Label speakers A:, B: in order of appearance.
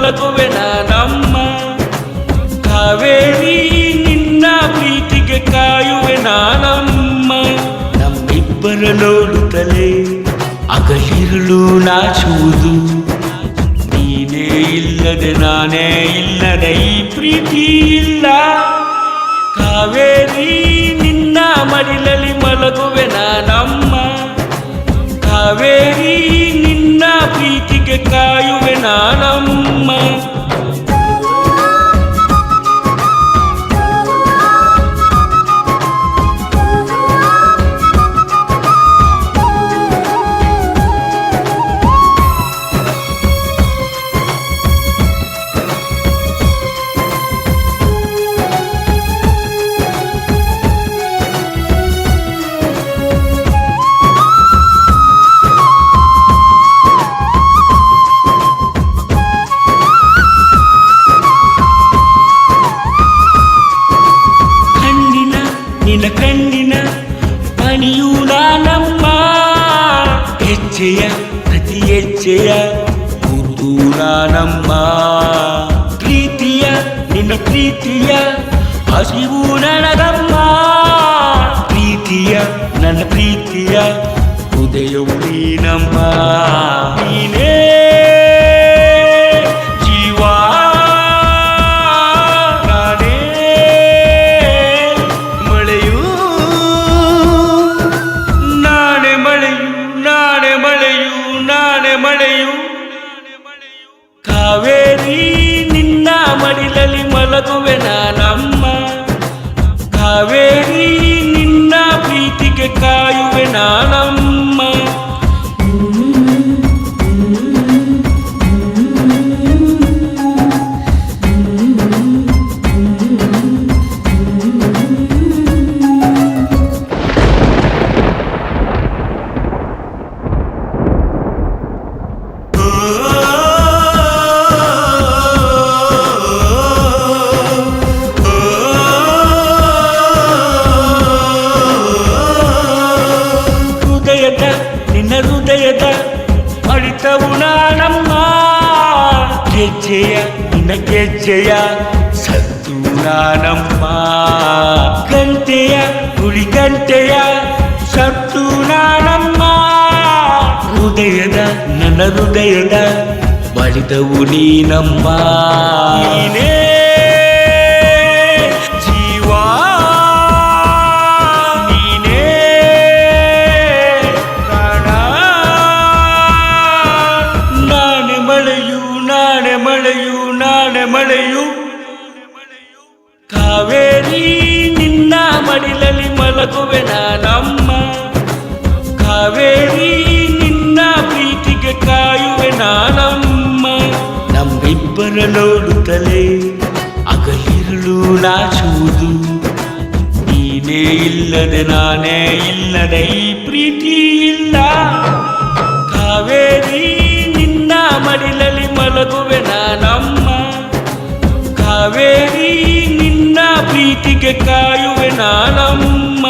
A: ಮಲಗುವೆ ನಾನಮ್ಮ. ಕಾವೇರಿ ನಿನ್ನ ಪ್ರೀತಿಗೆ ಕಾಯುವೆ ನಾನಮ್ಮ. ನಮ್ಮಿಬ್ಬರ ನೋಡುತ್ತಲೇ ಅಗಲಿರುಳು ನಾಚುವುದು. ನೀನೇ ಇಲ್ಲದೆ ನಾನೇ ಇಲ್ಲದೆ ಈ ಪ್ರೀತಿ ಇಲ್ಲ. ಕಾವೇರಿ ನಿನ್ನ ಮಡಿಲಲ್ಲಿ ಮಲಗುವೆ ನಾನಮ್ಮ. ಕಾವೇರಿ ನಿನ್ನ ಪ್ರೀತಿಗೆ ಕಾಯುವೆ ನಾನಮ್ಮ. ನಿನ್ನ ಕಣ್ಣಿನ ಮಣಿಯು ನಾನಮ್ಮ. ಹೆಜ್ಜೆಯ ಪ್ರತಿ ಹೆಜ್ಜೆಯ ಗುರುತು ನಾನಮ್ಮ. ಪ್ರೀತಿಯ ನಿನ್ನ ಪ್ರೀತಿಯ ಹಸಿವು ನನಗಮ್ಮ. ಪ್ರೀತಿಯ ನನ್ನ ಪ್ರೀತಿಯ ಹೃದಯವು ನೀನಮ್ಮ. ನೀನೇ ಮಳೆಯು. ಕಾವೇರಿ ನಿನ್ನ ಮಡಿಲಲ್ಲಿ ಮಲಗುವೆ ನಾನಮ್ಮ. ಕಾವೇರಿ ನಿನ್ನ ಪ್ರೀತಿಗೆ ಕಾಯುವೆ ನಾನಮ್ಮ. ನಿನ್ನ ಹೃದಯದ ಮಡಿತವು ನಾನಮ್ಮ. ಗೆಜ್ಜೆಯ ನಿನ್ನ ಗೆಜ್ಜೆಯ ಸತ್ತು ನಾನಮ್ಮ. ಗಂಟೆಯ ಗುಳಿ ಗಂಟೆಯ ಸತ್ತು ನಾನಮ್ಮ. ಹೃದಯದ ನನ್ನ ಹೃದಯದ ಮಡಿತವು ನೀನಮ್ಮ. ನೀನೇ ಮಳೆಯು. ಕಾವೇರಿ ನಿನ್ನ ಮಡಿಲಲ್ಲಿ ಮಲಗುವೆ ನಾನಮ್ಮ. ಕಾವೇರಿ ನಿನ್ನ ಪ್ರೀತಿಗೆ ಕಾಯುವೆ ನಾನಮ್ಮ. ನಮ್ಮಿಬ್ಬರ ನೋಡುತ್ತಲೇ ಅಗಲಿರುಳು ನಾಚುವುದು. ನೀನೇ ಇಲ್ಲದೆ ನಾನೇ ಇಲ್ಲದೆ ಈ ಪ್ರೀತಿ ಇಲ್ಲ. ಕಾವೇರಿ ನಿನ್ನ ಮಡಿಲಲ್ಲಿ ಮಲಗುವೆ ನಾನಮ್ಮ. ಕಾವೇರಿ ನಿನ್ನ ಪ್ರೀತಿಗೆ ಕಾಯುವೆ ನಾನಮ್ಮ.